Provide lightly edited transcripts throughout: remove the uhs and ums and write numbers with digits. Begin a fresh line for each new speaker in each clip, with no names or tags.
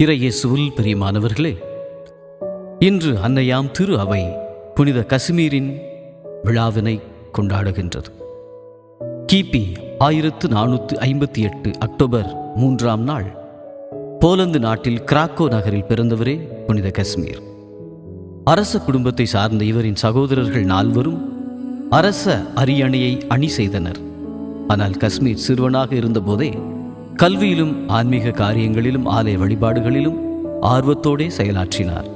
இறையேசுவில் பிரியமானவர்களே, இன்று அன்னையாம் திரு அவை புனித கசிமீரின் விழாவினை கொண்டாடுகின்றது. கிபி 1458 அக்டோபர் 3ஆம் நாள் போலந்து நாட்டில் கிராக்கோ நகரில் பிறந்தவரே புனித கசிமீர். அரச குடும்பத்தை சார்ந்த இவரின் சகோதரர்கள் 4வரும் அரச அரியணையை அணி செய்தனர். ஆனால் கசிமீர் சிறுவனாக இருந்தபோதே கல்வியிலும் ஆன்மீக காரியங்களிலும் ஆலய வழிபாடுகளிலும் ஆர்வத்தோடே செயலாற்றினார்.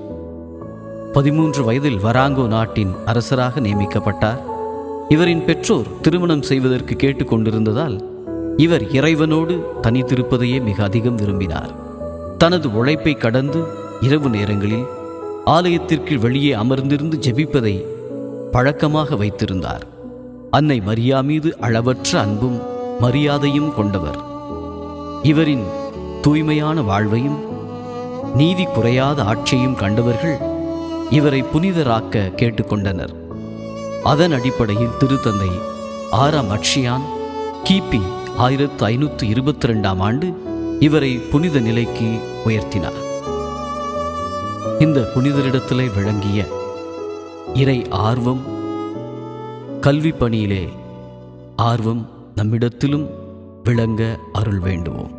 13 வயதில் வராங்கோ நாட்டின் அரசராக நியமிக்கப்பட்டார். இவரின் பெற்றோர் திருமணம் செய்வதற்கு கேட்டுக்கொண்டிருந்ததால் இவர் இறைவனோடு தனித்திருப்பதையே மிக அதிகம் விரும்பினார். தனது உழைப்பை கடந்து இரவு நேரங்களில் ஆலயத்திற்கு வெளியே அமர்ந்திருந்து ஜெபிப்பதை பழக்கமாக வைத்திருந்தார். அன்னை மரியா மீது அளவற்ற அன்பும் மரியாதையும் கொண்டவர். இவரின் தூய்மையான வாழ்வையும் நீதி குறையாத ஆட்சியையும் கண்டவர்கள் இவரை புனிதராக்க கேட்டுக்கொண்டனர். அதன் அடிப்படையில் திருத்தந்தை 6ஆம் அட்சியான் கிபி 1522ஆம் ஆண்டு இவரை புனித நிலைக்கு உயர்த்தினார். இந்த புனிதரிடத்திலே விளங்கிய இறை ஆர்வம், கல்வி பணியிலே ஆர்வம் நம்மிடத்திலும் விளங்க அருள் வேண்டுவோம்.